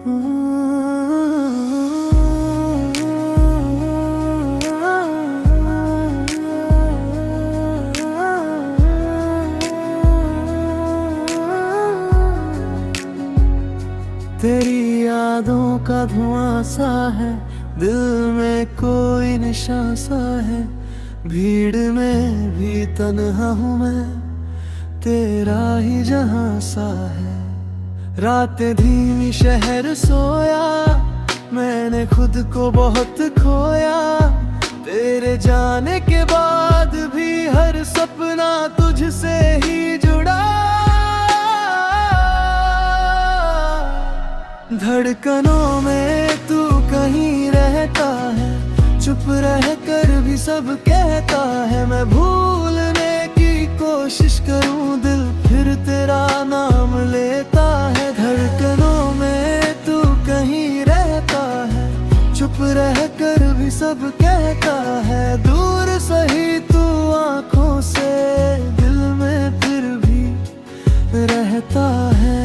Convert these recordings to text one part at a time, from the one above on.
तेरी यादों का धुआं सा है, दिल में कोई निशान सा है। भीड़ में भी तन्हा हूँ मैं, तेरा ही जहां सा है। रातें धीमी शहर सोया, मैंने खुद को बहुत खोया। तेरे जाने के बाद भी हर सपना तुझसे ही जुड़ा। धड़कनों में तू कहीं रहता है, चुप रह कर भी सब कहता है। मैं भूलने की कोशिश करूं, दिल फिर तेरा नाम लेता है। धड़कनों में तू कहीं रहता है, चुप रह कर भी सब कहता है। दूर सही तू आंखों से, दिल में फिर भी रहता है।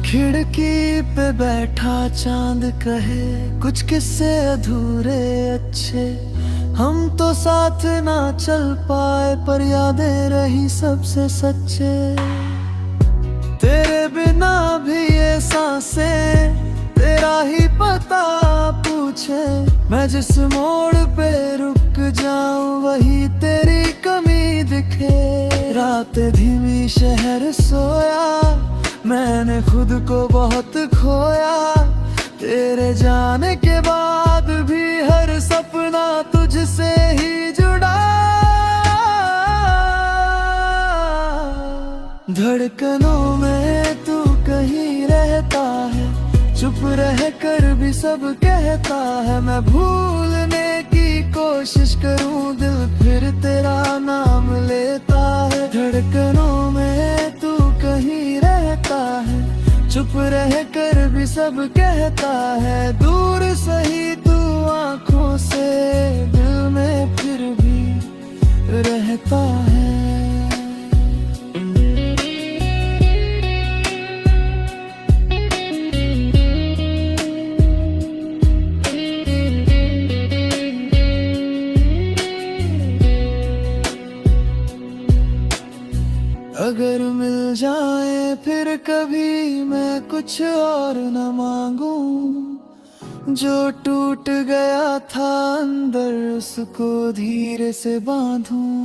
खिड़की पे बैठा चांद कहे, कुछ किस्से अधूरे अच्छे। हम तो साथ ना चल पाए, पर यादें रही सबसे सच्चे। तेरे बिना भी ये सांसें तेरा ही पता पूछे। मैं जिस मोड़ पे रुक जाऊं, वही तेरी कमी दिखे। रात धीमी शहर सोया, मैंने खुद को बहुत खोया। तेरे जाने के बाद भी हर सपना तुझसे ही जुड़ा। धड़कनों में तू कहीं रहता है, चुप रह कर भी सब कहता है। मैं भूलने की कोशिश करूं, दिल फिर तेरा नाम लेता है। धड़कनों में तू कहीं रहता है, चुप रह कर भी सब कहता है। दूर सही तू आंखों से, दिल में फिर भी रहता है। अगर मिल जाए फिर कभी, मैं कुछ और न मांगूं। जो टूट गया था अंदर, उसको धीरे से बांधूं।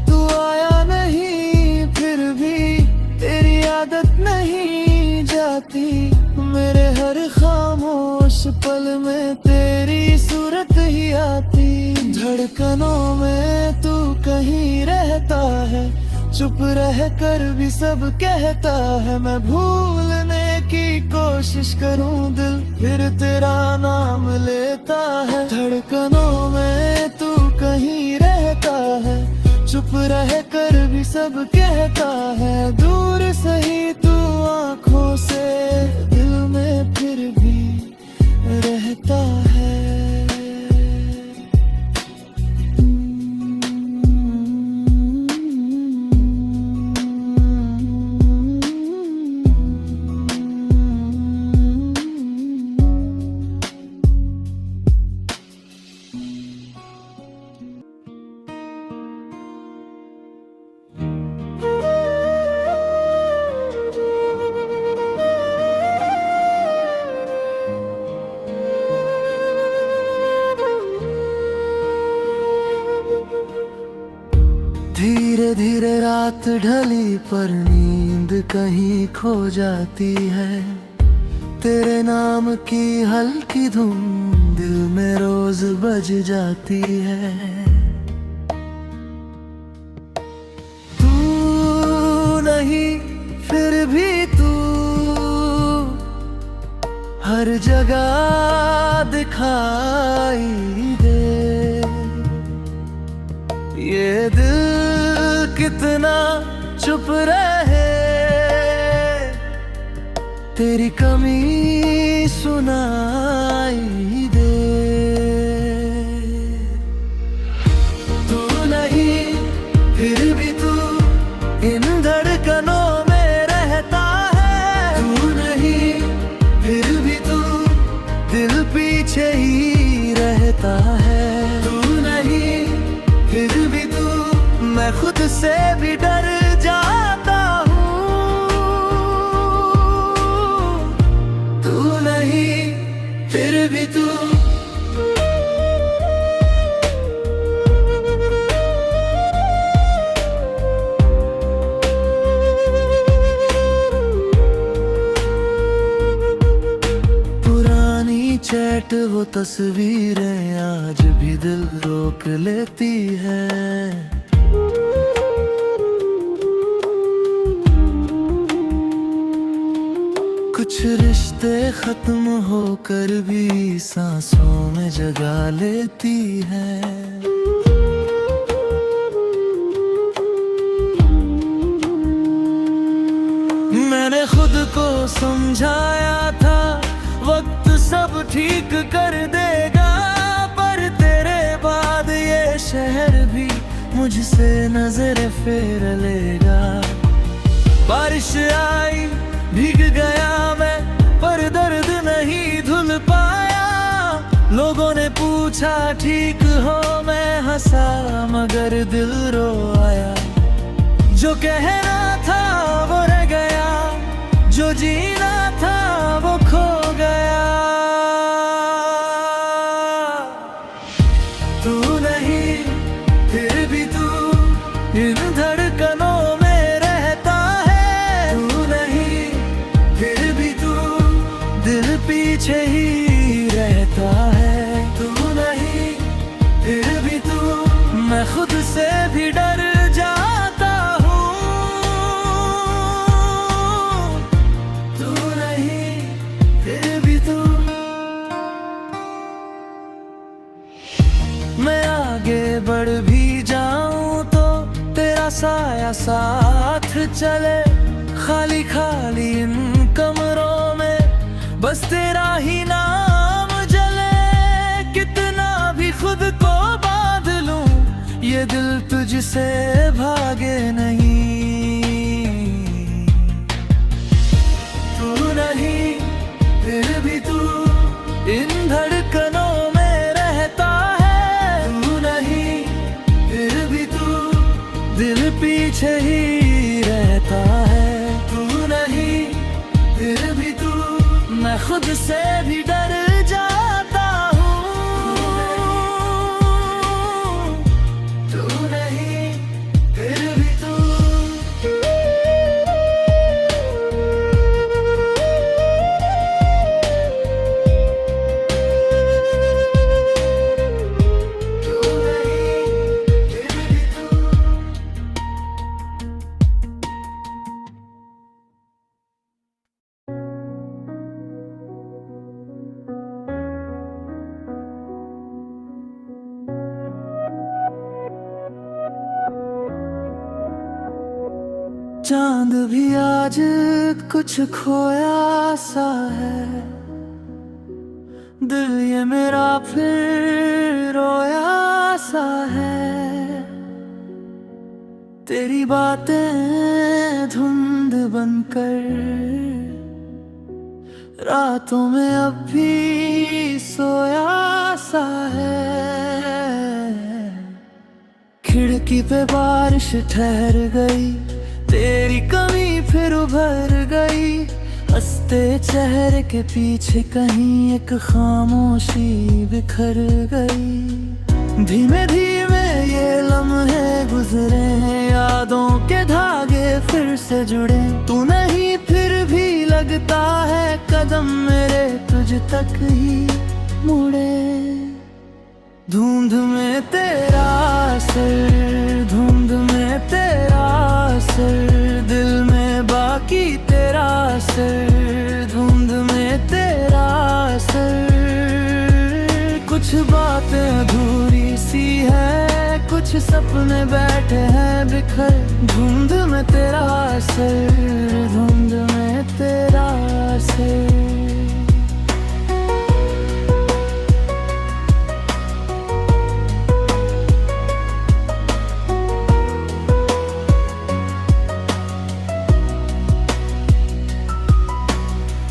तू आया नहीं फिर भी, तेरी आदत नहीं जाती। मेरे हर खामोश पल में तेरी सूरत ही आती। धड़कनों में तू कहीं रहता है, चुप रह कर भी सब कहता है। मैं भूलने की कोशिश करूं, दिल फिर तेरा नाम लेता है। धड़कनों में तू कहीं रहता है, चुप रह कर भी सब कहता है। दूर सही तू आंखों से, दिल में फिर भी रहता है। धीरे धीरे रात ढली, पर नींद कहीं खो जाती है। तेरे नाम की हल्की धुन दिल में रोज बज जाती है। तू नहीं फिर भी तू हर जगह दिखाई दे। ये दिल कितना चुप रहे, तेरी कमी सुनाई दे। तू नहीं फिर भी तू इन धड़कनों में रहता है। तू नहीं फिर भी तू दिल पीछे ही रहता है। तू नहीं फिर भी तू, मैं खुद से भी डर जाता हूँ। तू नहीं फिर भी तू। पुरानी चैट वो तस्वीरें आज भी दिल रोक लेती है। कुछ रिश्ते खत्म होकर भी सांसों में जगा लेती है। मैंने खुद को समझाया था वक्त सब ठीक कर देगा, पर तेरे बाद ये शहर भी मुझसे नजर फेर लेगा। बारिश आई भीग गया मैं, पर दर्द नहीं धुल पाया। लोगों ने पूछा ठीक हो, मैं हंसा मगर दिल रो आया। जो कहना था वो रह गया, जो जीना था वो खो गया। तू नहीं फिर भी तू इन धड़कनों में रहता है। तू नहीं फिर भी तू दिल पीछे ही रहता है। तू नहीं फिर भी तू, मैं खुद से भी डर जाता हूँ। तू नहीं फिर भी तू। मैं आगे बढ़ भी जाऊं तो तेरा साया साथ चले। खाली खाली इन कमरों में बस तेरा ही नाम जले। कितना भी खुद को बांध लूं, ये दिल तुझसे भागे नहीं। तू नहीं फिर भी तू इन धड़कनों में रहता है। तू नहीं फिर भी तू दिल पीछे ही रहता है। तू नहीं फिर भी तू, मैं खुद से भी डर जाता हूँ। तू नहीं फिर भी तू। तू नहीं फिर भी तू। चांद भी आज कुछ खोया सा है। दिल ये मेरा फिर रोया सा है। तेरी बातें धुंध बनकर रातों में अब भी सोया सा है। खिड़की पे बारिश ठहर गई, तेरी कमी फिर उभर गई। हंसते चेहरे के पीछे कहीं एक खामोशी बिखर गई। धीमे धीमे ये लम्हे गुजरे, यादों के धागे फिर से जुड़े। तू नहीं फिर भी लगता है कदम मेरे तुझ तक ही मुड़े। धुंध में तेरा सर, धुंध में तेरा सर, दिल में बाकी तेरा सर। धुंध में तेरा सर, कुछ बातें अधूरी सी है, कुछ सपने बैठे हैं बिखर। धुंध में तेरा सर, धुंध में तेरा सर। असर।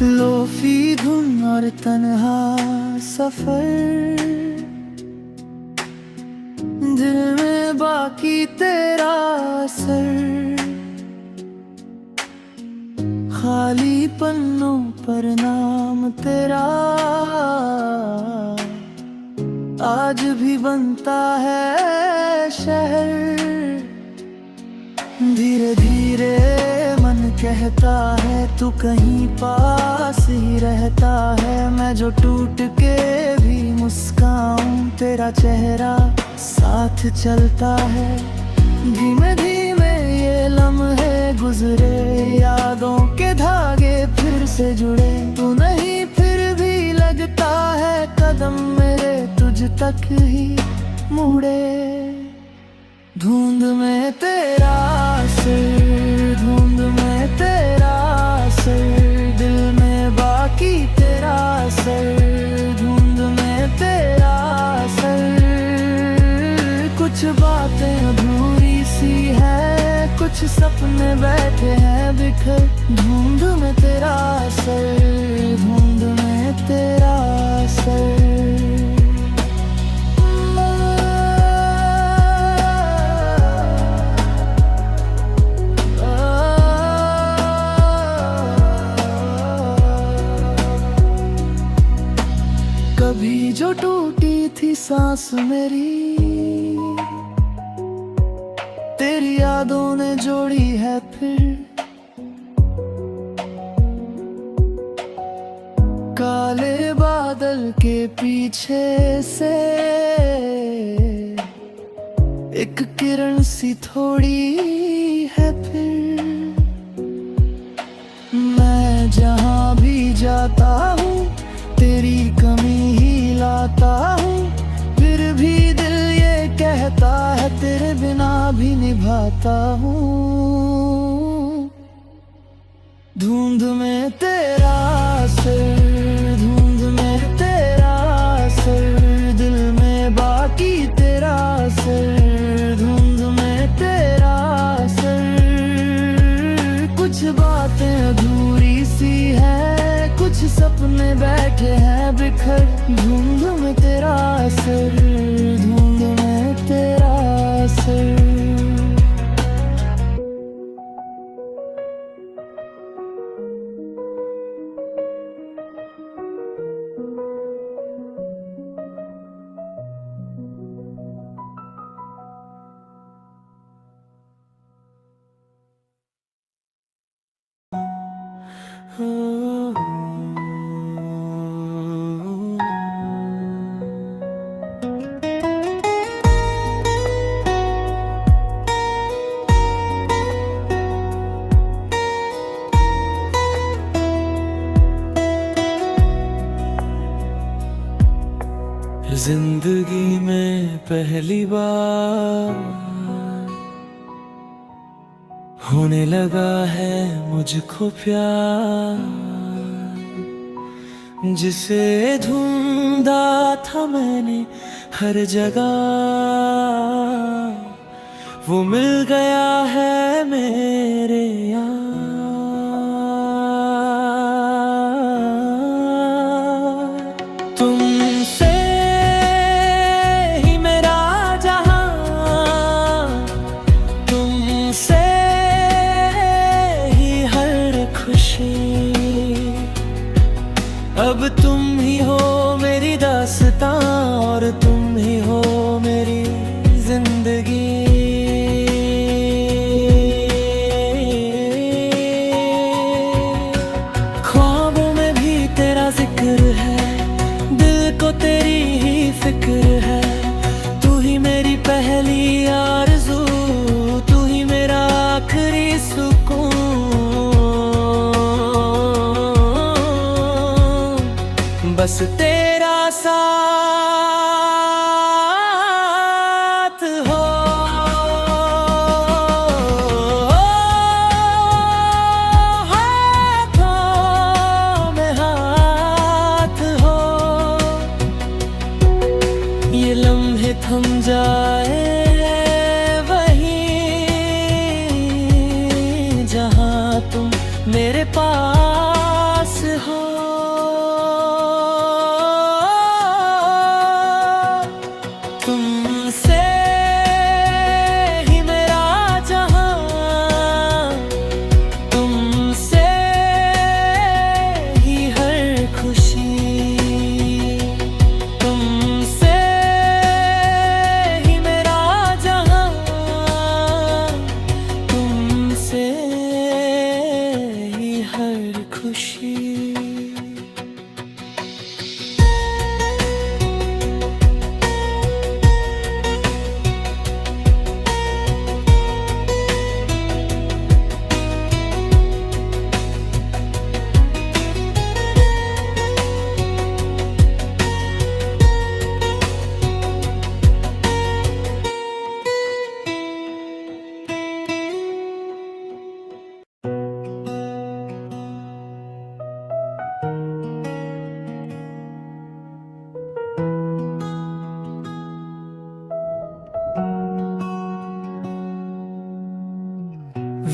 लोफी धुन और तन्हा सफर, दिल में बाकी तेरा असर। खाली पन्नों पर नाम तेरा आज भी बनता है शहर। धीरे धीरे मन कहता है तू कहीं पास ही रहता है। मैं जो टूट के भी मुस्काऊं तेरा चेहरा साथ चलता है। धीमे धीमे ये लम्हे गुजरे, यादों के धागे फिर से जुड़े। तू नहीं फिर भी लगता है कदम मेरे तुझ तक ही मुड़े। धुंध में तेरा असर, धुंध में तेरा असर, दिल में बाकी तेरा असर। धुंध में तेरा असर, कुछ बातें अधूरी सी है, कुछ सपने बैठे हैं बिखर। धुंध में तेरा असर, धुंध में तेरा असर। कभी जो टूटी थी सांस मेरी, तेरी यादों ने जोड़ी है फिर। काले बादल के पीछे से एक किरण सी थोड़ी है फिर। मैं जहां भी जाता हूँ तेरी कमी ही लाता हूँ, फिर भी दिल ये कहता है तेरे बिना भी निभाता हूँ। धुंध में तेरा असर, धुंध में तेरा असर, दिल में बाकी तेरा असर। धुंध में तेरा असर, कुछ बातें अधूरी सी है, कुछ सपने बैठे हैं बिखर। धुंध में तेरा असर, धुंध में तेरा असर। जिंदगी में पहली बार होने लगा है मुझको प्यार, जिसे ढूंढा था मैंने हर जगह, वो मिल गया है मेरे यार। तुमसे ही मेरा जहां, तुमसे ही हर खुशी। अब तुम ही हो मेरी दास्तां और तुम ही हो मेरी जिंदगी। ख्वाबों में भी तेरा जिक्र है, दिल को तेरी ही फिक्र है। तू ही मेरी पहली आरज़ू, तू ही मेरा आखिरी सुकून। बस तेरा साथ हो, हाथों मेरे पास हो। तुमसे ही मेरा जहां, तुमसे ही हर खुशी, तुमसे ही मेरा जहां, तुमसे ही हर खुशी।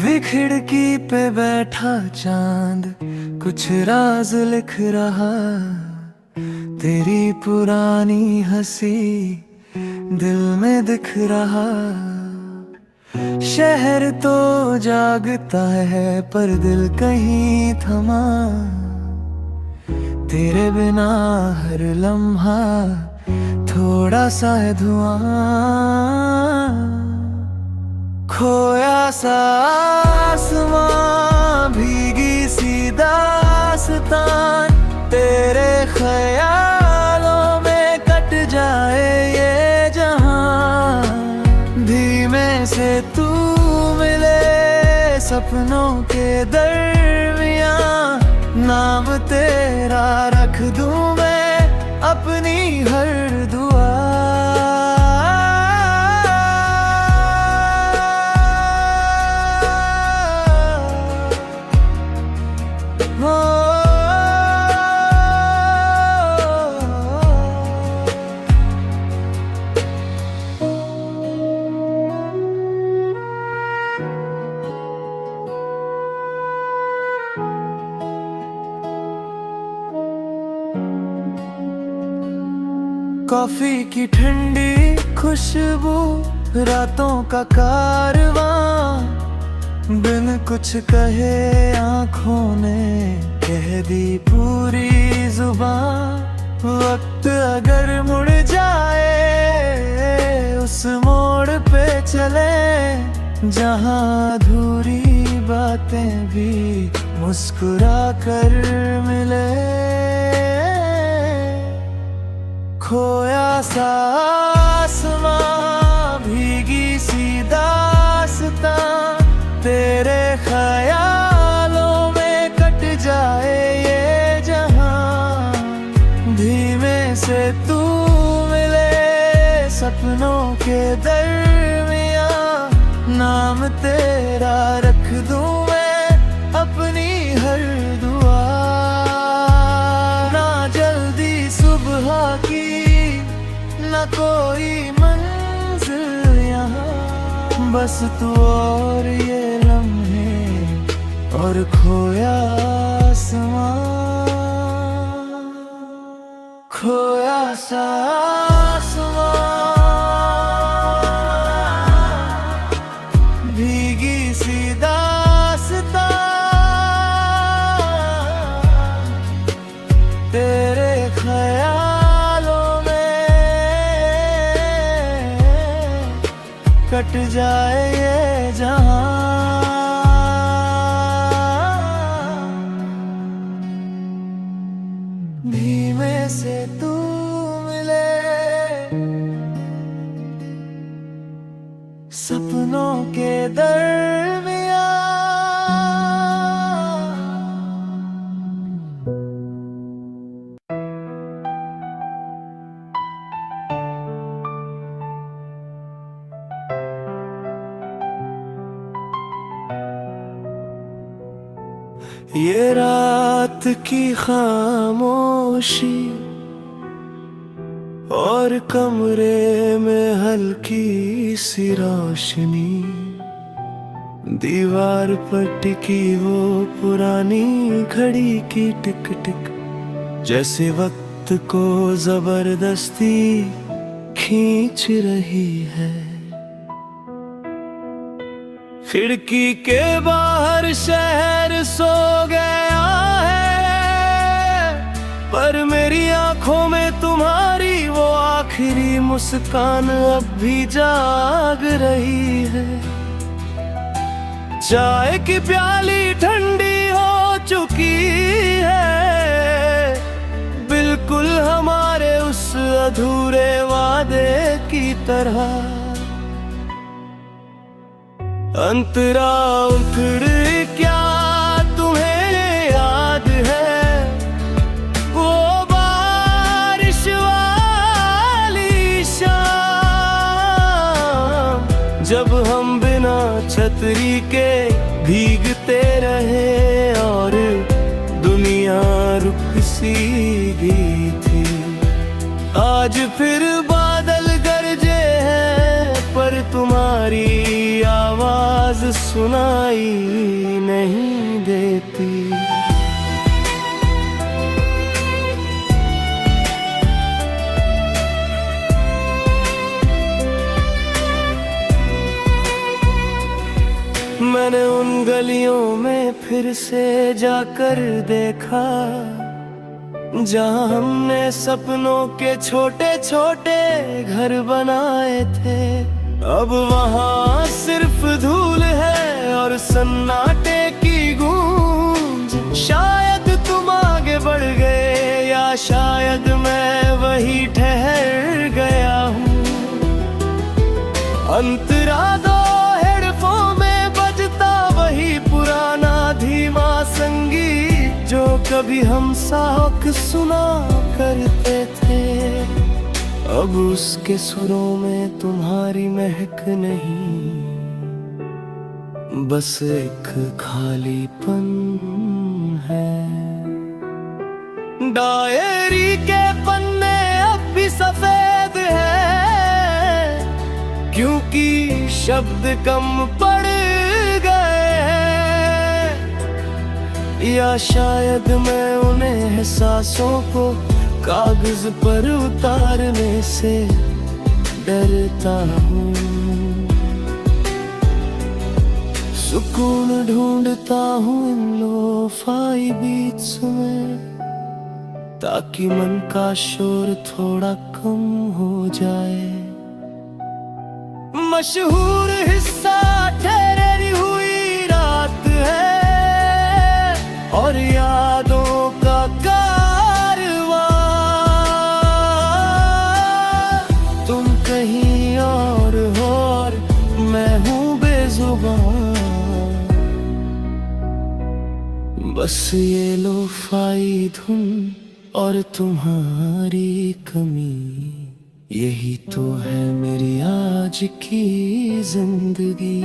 वे खिड़की पे बैठा चांद कुछ राज लिख रहा, तेरी पुरानी हंसी दिल में दिख रहा। शहर तो जागता है पर दिल कहीं थमा, तेरे बिना हर लम्हा थोड़ा सा है धुआं। खोया सा आसमां, भीगी सी दास्तां, तेरे ख्यालों में कट जाए ये जहां। धीमे से तू मिले सपनों के दरमियां, नाम तेरा रख दूं मैं अपनी हर दुआ। कॉफी की ठंडी खुशबू, रातों का कारवां, बिन कुछ कहे आँखों ने कह दी पूरी जुबान। वक्त अगर मुड़ जाए उस मोड़ पे चले, जहाँ अधूरी बातें भी मुस्कुरा कर मिले। खोया सा आसमां, भीगी सी दास्तां, तेरे ख्यालों में कट जाए ये जहां। धीमे से तू मिले सपनों के दरमियां, नाम तेरा रख दूं मैं अपनी हर दुआ। ना जल्दी सुबह की ना कोई मंजिल यहाँ, बस तू और ये लम्हे और खोया आसमां। खोया सा आसमां, भीगी सी दास्तां, तेरे ख्यालों में कट जाए ये जहां। धीमे से तू मिले सपनों के दरमियां। ये रात की खामोशी और कमरे में हल्की सी रोशनी, दीवार पर टिकी वो पुरानी घड़ी की टिक टिक, जैसे वक्त को जबरदस्ती खींच रही है। खिड़की के बाहर शहर सो गया है, पर मेरी आंखों में तुम्हारी वो आखिरी मुस्कान अब भी जाग रही है। चाय की प्याली ठंडी हो चुकी है, बिल्कुल हमारे उस अधूरे वादे की तरह। अंतरा उखड़ क्या तुम्हें याद है, वो बारिश वाली शाम, जब हम बिना छतरी के भीगते रहे और दुनिया रुक सी गई थी। आज फिर बादल गरजे हैं, पर तुम्हारी आवाज सुनाई नहीं देती। मैंने उन गलियों में फिर से जाकर देखा, जहाँ हमने सपनों के छोटे छोटे घर बनाए थे। अब वहाँ सिर्फ धूल है और सन्नाटे की गूंज। शायद तुम आगे बढ़ गए, या शायद मैं वही ठहर गया हूँ। अंतरा दो हेडफोन में बजता वही पुराना धीमा संगीत, जो कभी हम साथ सुना करते थे। अब उसके सुरों में तुम्हारी महक नहीं, बस एक खालीपन है। डायरी के पन्ने अब भी सफेद हैं, क्योंकि शब्द कम पड़ गए हैं। या शायद मैं उन्हें एहसासों को कागज पर उतारने से डरता हूँ। सुकून ढूंढता हूँ इन लोफाई बीट्स में, ताकि मन का शोर थोड़ा कम हो जाए। मशहूर हिस्सा ठहरी हुई रात है, और यादों का कारवां। तुम कहीं और हो और मैं हूँ बेजुबान। बस ये लोफाई धुन और तुम्हारी कमी, यही तो है मेरी आज की जिंदगी।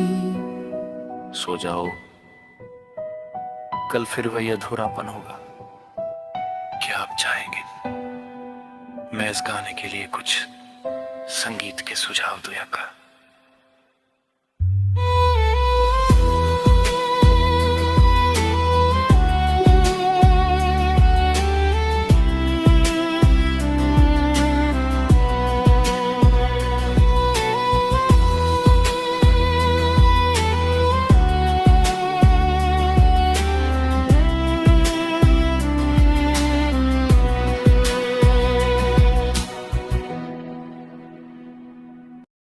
सो जाओ, कल फिर वही अधूरापन होगा। क्या आप चाहेंगे मैं इस गाने के लिए कुछ संगीत के सुझाव दूं या का?